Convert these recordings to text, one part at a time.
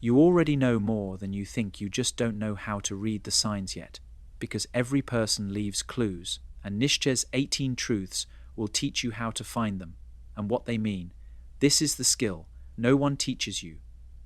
You already know more than you think, you just don't know how to read the signs yet, because every person leaves clues, and Nietzsche's 18 truths will teach you how to find them and what they mean. This is the skill no one teaches you,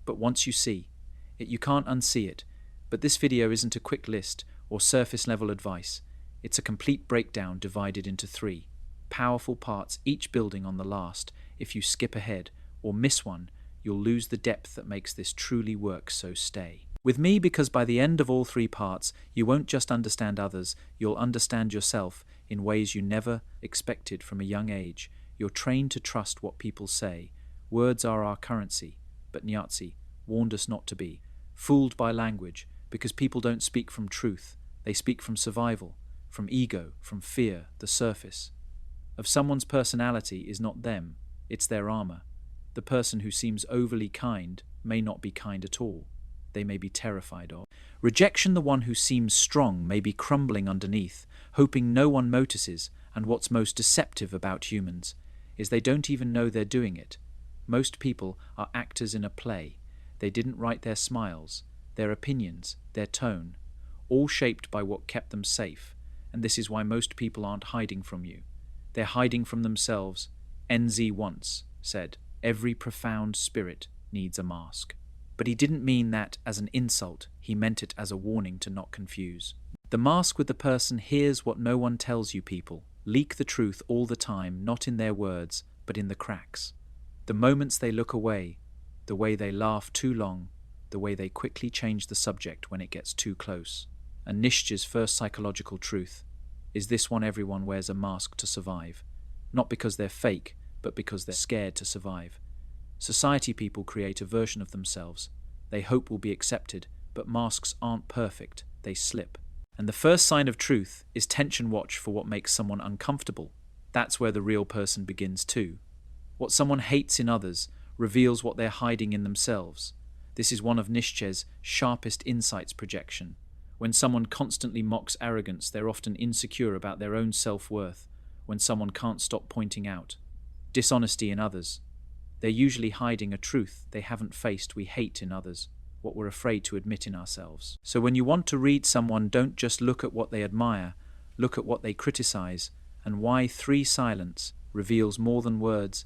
but once you see it, you can't unsee it. But this video isn't a quick list or surface-level advice. It's a complete breakdown divided into 3 powerful parts, each building on the last. If you skip ahead or miss one, you'll lose the depth that makes this truly work, so stay with me, because by the end of all 3 parts, you won't just understand others, you'll understand yourself in ways you never expected. From a young age, you're trained to trust what people say. Words are our currency, but Nietzsche warned us not to be fooled by language, because people don't speak from truth, they speak from survival, from ego, from fear. The surface of someone's personality is not them, it's their armor. The person who seems overly kind may not be kind at all. They may be terrified of rejection. The one who seems strong may be crumbling underneath, hoping no one notices. And what's most deceptive about humans is they don't even know they're doing it. Most people are actors in a play. They didn't write their smiles, their opinions, their tone, all shaped by what kept them safe. And this is why most people aren't hiding from you. They're hiding from themselves. Nietzsche once said, "Every profound spirit needs a mask." But he didn't mean that as an insult, he meant it as a warning to not confuse. The mask with the person hears what no one tells you. People leak the truth all the time, not in their words, but in the cracks. The moments they look away, the way they laugh too long, the way they quickly change the subject when it gets too close. And Nietzsche's first psychological truth is this one: everyone wears a mask to survive. Not because they're fake, but because they're scared to survive. Society people create a version of themselves they hope will be accepted, but masks aren't perfect, they slip. And the first sign of truth is tension. Watch for what makes someone uncomfortable. That's where the real person begins too. What someone hates in others reveals what they're hiding in themselves. This is one of Nietzsche's sharpest insights: projection. When someone constantly mocks arrogance, they're often insecure about their own self-worth. When someone can't stop pointing out dishonesty in others, they're usually hiding a truth they haven't faced. We hate in others what we're afraid to admit in ourselves. So when you want to read someone, don't just look at what they admire, look at what they criticize, and why 3 silence reveals more than words.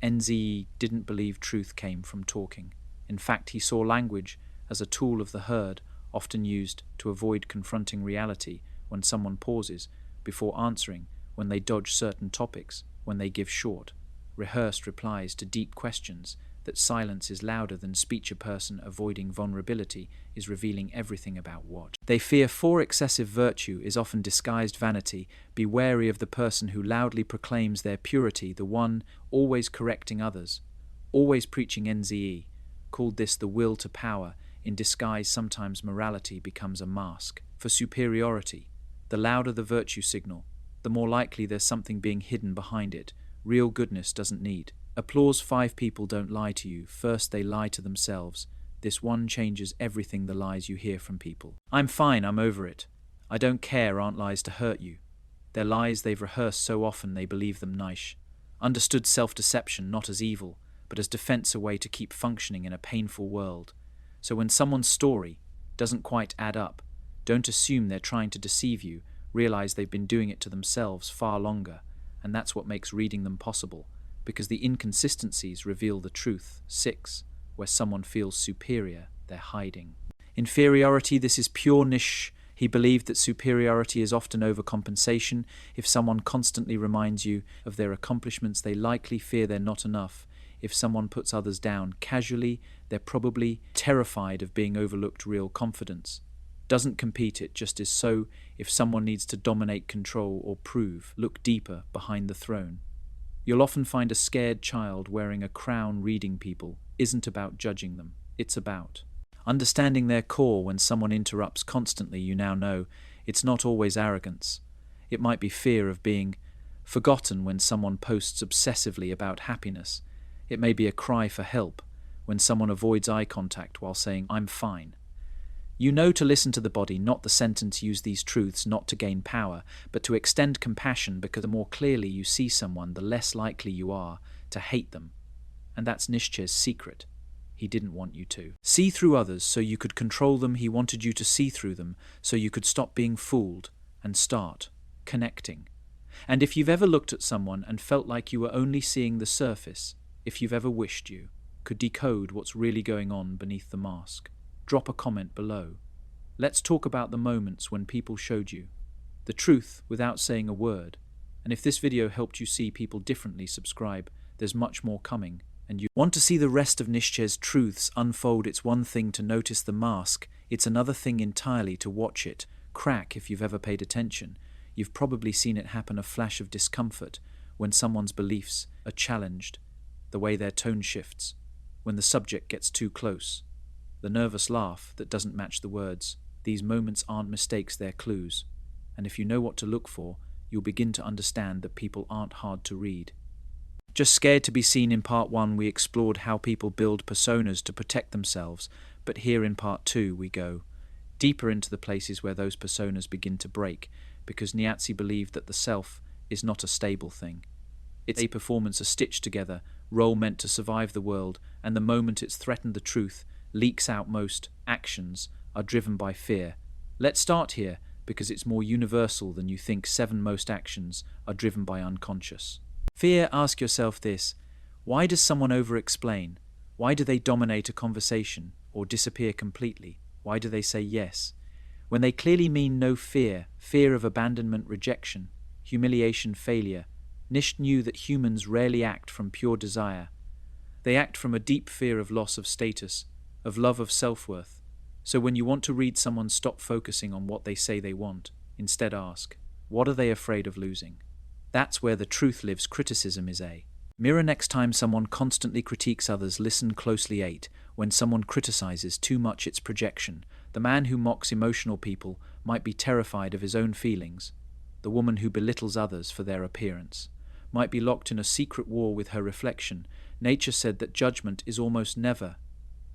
Nietzsche didn't believe truth came from talking. In fact, he saw language as a tool of the herd, often used to avoid confronting reality. When someone pauses before answering, when they dodge certain topics, when they give short, rehearsed replies to deep questions, that silence is louder than speech. A person avoiding vulnerability is revealing everything about what they fear. For excessive virtue is often disguised vanity. Be wary of the person who loudly proclaims their purity, the one always correcting others, always preaching. Nietzsche called this the will to power in disguise. Sometimes morality becomes a mask for superiority. The louder the virtue signal, the more likely there's something being hidden behind it. Real goodness doesn't need applause. 5 people don't lie to you. First, they lie to themselves. This one changes everything. The lies you hear from people: "I'm fine, I'm over it, I don't care," aren't lies to hurt you. They're lies they've rehearsed so often they believe them. Nietzsche understood self-deception not as evil, but as defense, a way to keep functioning in a painful world. So when someone's story doesn't quite add up, don't assume they're trying to deceive you. Realize they've been doing it to themselves far longer. And that's what makes reading them possible, because the inconsistencies reveal the truth. 6. Where someone feels superior, they're hiding inferiority. This is pure Nietzsche. He believed that superiority is often overcompensation. If someone constantly reminds you of their accomplishments, they likely fear they're not enough. If someone puts others down casually, they're probably terrified of being overlooked. Real confidence doesn't compete, it just is. So if someone needs to dominate, control, or prove, look deeper behind the throne. You'll often find a scared child wearing a crown. Reading people isn't about judging them, it's about understanding their core. When someone interrupts constantly, you now know it's not always arrogance. It might be fear of being forgotten. When someone posts obsessively about happiness, it may be a cry for help. When someone avoids eye contact while saying, "I'm fine," you know to listen to the body, not the sentence. Use these truths not to gain power, but to extend compassion, because the more clearly you see someone, the less likely you are to hate them. And that's Nietzsche's secret. he didn't want you to. See through others so you could control them. He wanted you to see through them so you could stop being fooled and start connecting. And if you've ever looked at someone and felt like you were only seeing the surface, if you've ever wished you could decode what's really going on beneath the mask, drop a comment below. Let's talk about the moments when people showed you the truth without saying a word. And if this video helped you see people differently, subscribe. There's much more coming. And you want to see the rest of Nietzsche's truths unfold. It's one thing to notice the mask, it's another thing entirely to watch it crack. If you've ever paid attention, you've probably seen it happen, a flash of discomfort when someone's beliefs are challenged, the way their tone shifts, when the subject gets too close, the nervous laugh that doesn't match the words. These moments aren't mistakes, they're clues. And if you know what to look for, you'll begin to understand that people aren't hard to read. Just scared to be seen. In part 1, we explored how people build personas to protect themselves, but here in part 2 we go deeper into the places where those personas begin to break, because Nietzsche believed that the self is not a stable thing. It's a performance, a stitched together role meant to survive the world, and the moment it's threatened the truth, leaks out. Most actions are driven by fear. Let's start here, because it's more universal than you think. 7 most actions are driven by unconscious fear. Ask yourself this: why does someone over-explain? Why do they dominate a conversation or disappear completely? Why do they say yes when they clearly mean no? Fear of abandonment, rejection, humiliation, failure. Nietzsche knew that humans rarely act from pure desire. They act from a deep fear of loss of status, of love, of self-worth. So when you want to read someone, stop focusing on what they say they want. Instead ask, what are they afraid of losing? That's where the truth lives. Criticism is a mirror. Next time someone constantly critiques others, listen closely. 8. When someone criticizes too much, it's projection. The man who mocks emotional people might be terrified of his own feelings. The woman who belittles others for their appearance might be locked in a secret war with her reflection. Nietzsche said that judgment is almost never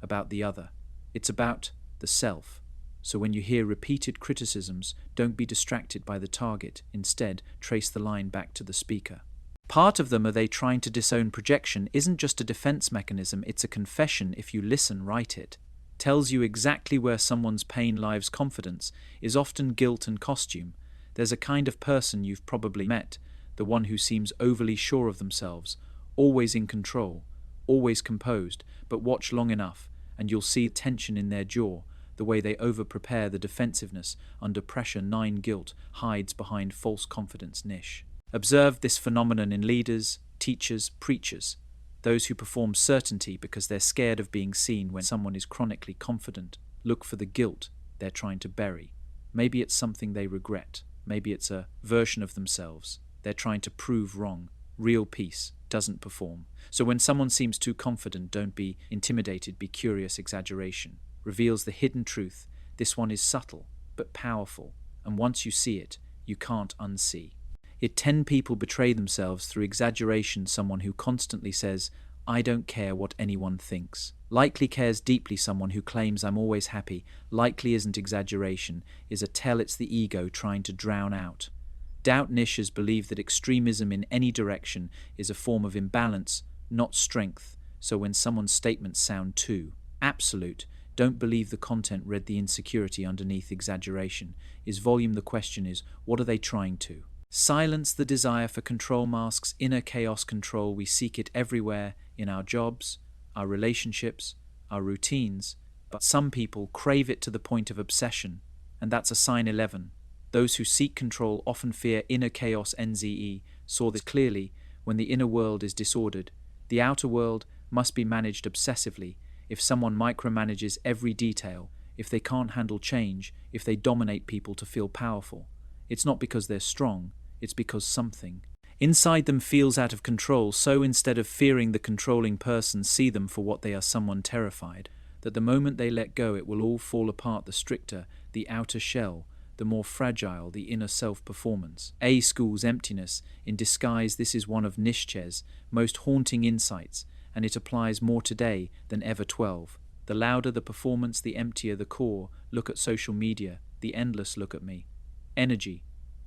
about the other. It's about the self. So when you hear repeated criticisms, don't be distracted by the target. Instead, trace the line back to the speaker. Part of them, are they trying to disown? Projection isn't just a defense mechanism, it's a confession. If you listen, write it. Tells you exactly where someone's pain lives. Confidence is often guilt and costume. There's a kind of person you've probably met, the one who seems overly sure of themselves, always in control, always composed, but watch long enough and you'll see tension in their jaw, the way they over-prepare, the defensiveness under pressure. 9. Guilt hides behind false confidence. Nietzsche observed this phenomenon in leaders, teachers, preachers, those who perform certainty because they're scared of being seen. When someone is chronically confident, look for the guilt they're trying to bury. Maybe it's something they regret. Maybe it's a version of themselves they're trying to prove wrong. Real peace doesn't perform. So when someone seems too confident, don't be intimidated, be curious. Exaggeration reveals the hidden truth. This one is subtle but powerful, and once you see it, you can't unsee it. 10 people betray themselves through exaggeration. Someone who constantly says, I don't care what anyone thinks, likely cares deeply. Someone who claims, I'm always happy, likely isn't. Exaggeration is a tell. It's the ego trying to drown out doubt. Nietzsche's believed that extremism in any direction is a form of imbalance, not strength. So when someone's statements sound too absolute, don't believe the content. Read the insecurity underneath exaggeration is volume. The question is, what are they trying to silence? The desire for control masks inner chaos. Control, we seek it everywhere, in our jobs, our relationships, our routines, but some people crave it to the point of obsession, and that's a sign. 11. Those who seek control often fear inner chaos. NZE saw this clearly. When the inner world is disordered, the outer world must be managed obsessively. If someone micromanages every detail, if they can't handle change, if they dominate people to feel powerful, it's not because they're strong, it's because something inside them feels out of control. So instead of fearing the controlling person, see them for what they are, someone terrified that the moment they let go it will all fall apart. The stricter the outer shell, the more fragile the inner self-performance. A schools emptiness in disguise. This is one of Nietzsche's most haunting insights, and it applies more today than ever. 12. The louder the performance, the emptier the core. Look at social media, the endless look at me. Energy,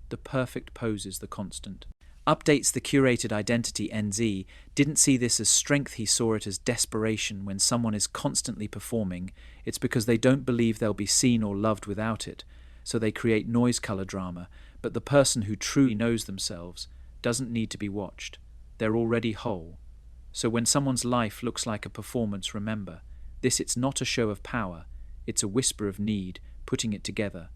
the perfect poses, the constant Updates the curated identity NZ didn't see this as strength, he saw it as desperation. When someone is constantly performing, it's because they don't believe they'll be seen or loved without it, so they create noise color drama, but the person who truly knows themselves doesn't need to be watched. They're already whole. So when someone's life looks like a performance, remember, it's not a show of power, it's a whisper of need, putting it together.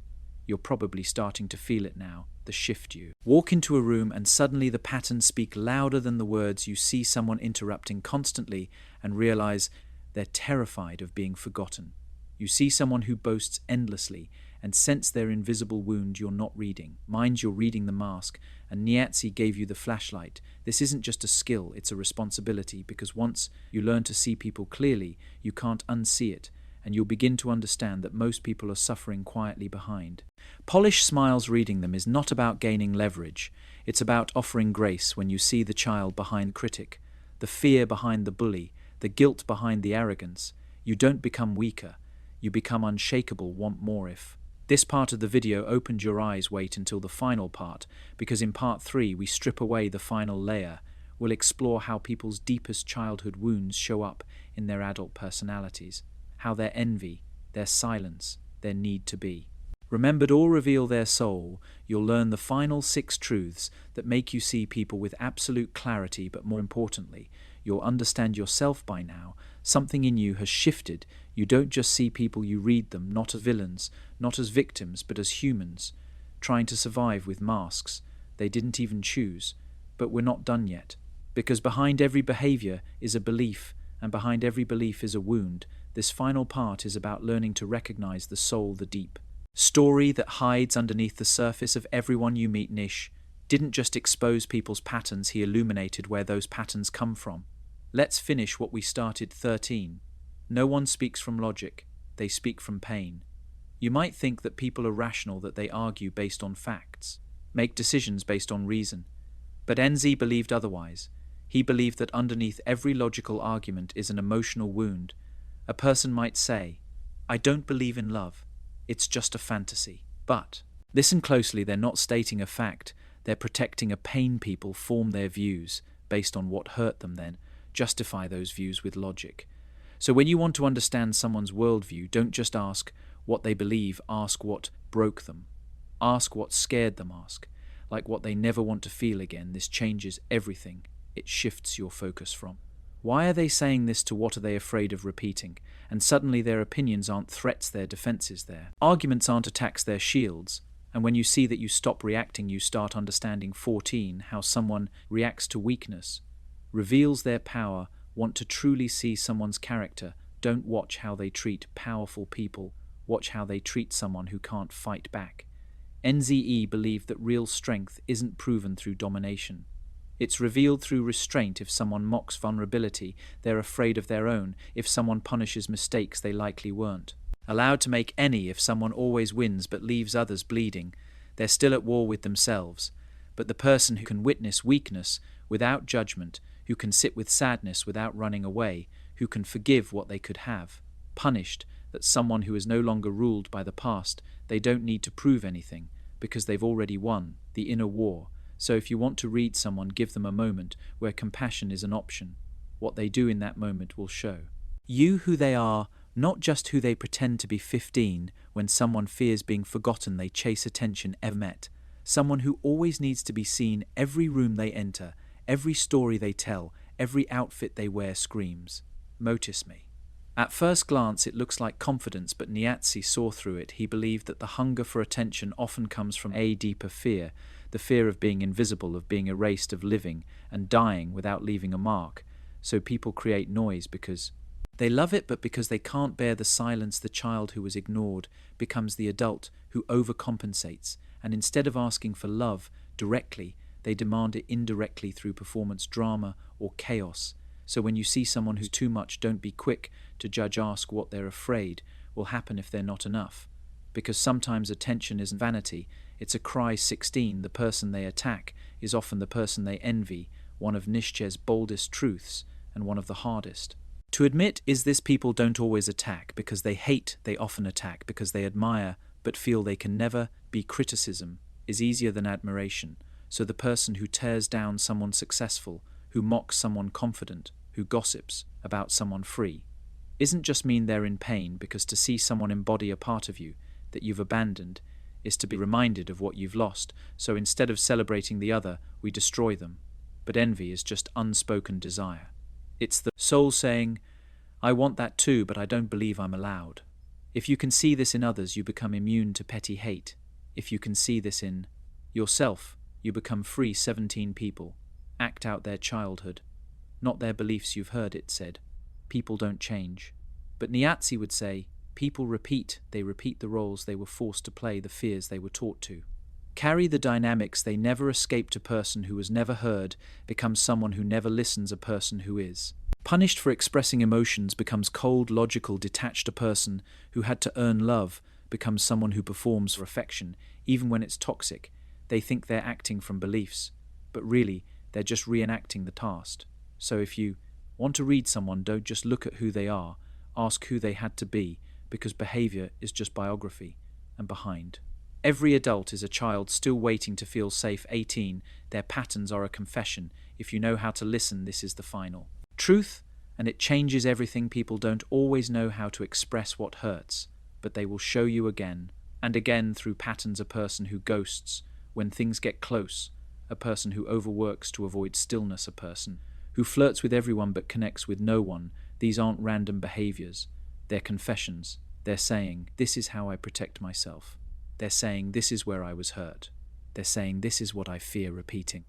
You're probably starting to feel it now, the shift. You walk into a room and suddenly the patterns speak louder than the words. You see someone interrupting constantly and realize they're terrified of being forgotten. You see someone who boasts endlessly and sense their invisible wound you're not reading. Mind you're reading the mask, and Nietzsche gave you the flashlight. This isn't just a skill, it's a responsibility, because once you learn to see people clearly, you can't unsee it, and you'll begin to understand that most people are suffering quietly behind. Polished smiles reading them is not about gaining leverage. It's about offering grace when you see the child behind critic, the fear behind the bully, the guilt behind the arrogance. You don't become weaker. You become unshakable. Want more? If this part of the video opened your eyes, wait until the final part, because in part 3 we strip away the final layer. We'll explore how people's deepest childhood wounds show up in their adult personalities, how their envy, their silence, their need to be remembered all reveal their soul. You'll learn the final 6 truths that make you see people with absolute clarity, but more importantly, you'll understand yourself by now. Something in you has shifted. You don't just see people, you read them, not as villains, not as victims, but as humans, trying to survive with masks they didn't even choose. But we're not done yet, because behind every behavior is a belief, and behind every belief is a wound. This final part is about learning to recognize the soul, the deep story that hides underneath the surface of everyone you meet. Nietzsche didn't just expose people's patterns, he illuminated where those patterns come from. Let's finish what we started. 13. No one speaks from logic, they speak from pain. You might think that people are rational, that they argue based on facts, make decisions based on reason. But NZ believed otherwise. He believed that underneath every logical argument is an emotional wound. A person might say, I don't believe in love. It's just a fantasy. But listen closely, they're not stating a fact. They're protecting a pain. People form their views based on what hurt them, then justify those views with logic. So when you want to understand someone's worldview, don't just ask what they believe, ask what broke them. Ask what scared them, ask like what they never want to feel again. This changes everything. It shifts your focus from why are they saying this to what are they afraid of repeating, and suddenly their opinions aren't threats, they're defenses. Their arguments aren't attacks, they're shields. And when you see that, you stop reacting, you start understanding. 14. How someone reacts to weakness reveals their power. Want to truly see someone's character, don't watch how they treat powerful people, watch how they treat someone who can't fight back. NZE believed that real strength isn't proven through domination. It's revealed through restraint. If someone mocks vulnerability, they're afraid of their own. If someone punishes mistakes, they likely weren't allowed to make any. If someone always wins but leaves others bleeding, they're still at war with themselves. But the person who can witness weakness without judgment, who can sit with sadness without running away, who can forgive what they could have punished, that someone who is no longer ruled by the past, they don't need to prove anything because they've already won the inner war. So if you want to read someone, give them a moment where compassion is an option. What they do in that moment will show you who they are, not just who they pretend to be. 15. When someone fears being forgotten, they chase attention. Ever met someone who always needs to be seen? Every room they enter, every story they tell, every outfit they wear screams, "Notice me." At first glance it looks like confidence, but Nietzsche saw through it. He believed that the hunger for attention often comes from a deeper fear, the fear of being invisible, of being erased, of living and dying without leaving a mark. So people create noise because they love it, but because they can't bear the silence. The child who was ignored becomes the adult who overcompensates, and instead of asking for love directly, they demand it indirectly through performance drama or chaos. So when you see someone who's too much, don't be quick to judge. Ask what they're afraid will happen if they're not enough. Because sometimes attention isn't vanity, it's a cry. 16. The person they attack is often the person they envy, one of Nietzsche's boldest truths and one of the hardest to admit is this: people don't always attack because they hate, they often attack because they admire but feel they can never be. Criticism is easier than admiration, So the person who tears down someone successful, who mocks someone confident, who gossips about someone free, isn't just mean they're in pain, because to see someone embody a part of you that you've abandoned is to be reminded of what you've lost. So instead of celebrating the other, we destroy them. But envy is just unspoken desire. It's the soul saying, I want that too, but I don't believe I'm allowed. If you can see this in others, you become immune to petty hate. If you can see this in yourself, you become free. 17 people act out their childhood, not their beliefs. You've heard it said, people don't change. But Nietzsche would say, people repeat. They repeat the roles they were forced to play, the fears they were taught to. Carry the dynamics they never escaped. A person who was never heard becomes someone who never listens. A person who is punished for expressing emotions becomes cold, logical, detached. A person who had to earn love becomes someone who performs for affection, even when it's toxic. They think they're acting from beliefs, but really, they're just reenacting the past. So if you want to read someone, don't just look at who they are, ask who they had to be, because behavior is just biography. And behind every adult is a child still waiting to feel safe. 18. Their patterns are a confession. If you know how to listen, this is the final truth, and it changes everything. People don't always know how to express what hurts, but they will show you again and again through patterns. A person who ghosts when things get close, a person who overworks to avoid stillness, a person who flirts with everyone but connects with no one. These aren't random behaviors, they're confessions. They're saying, this is how I protect myself. They're saying, this is where I was hurt. They're saying, this is what I fear repeating.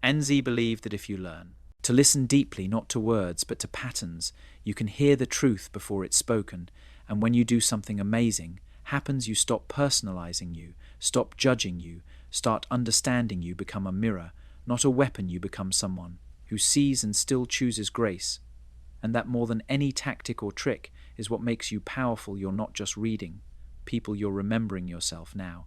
NZ believed that if you learn to listen deeply, not to words, but to patterns, you can hear the truth before it's spoken. And when you do something amazing happens, you stop personalizing you, stop judging you, start understanding you, become a mirror, not a weapon. You become someone who sees and still chooses grace. And that, more than any tactic or trick, is what makes you powerful. You're not just reading people, you're remembering yourself now.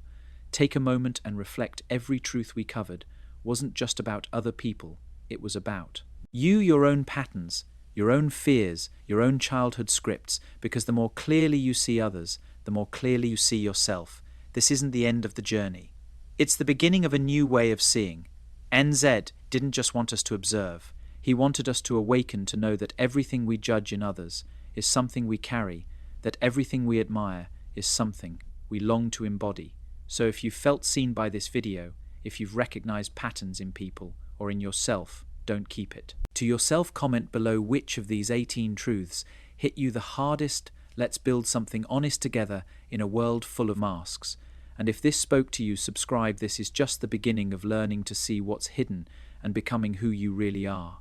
Take a moment and reflect. Every truth we covered wasn't just about other people, it was about you, your own patterns, your own fears, your own childhood scripts, because the more clearly you see others, the more clearly you see yourself. This isn't the end of the journey. It's the beginning of a new way of seeing. NZ didn't just want us to observe. He wanted us to awaken, to know that everything we judge in others is something we carry, that everything we admire is something we long to embody. So if you felt seen by this video, if you've recognized patterns in people or in yourself, don't keep it to yourself. Comment below which of these 18 truths hit you the hardest. Let's build something honest together in a world full of masks. And if this spoke to you, subscribe. This is just the beginning of learning to see what's hidden and becoming who you really are.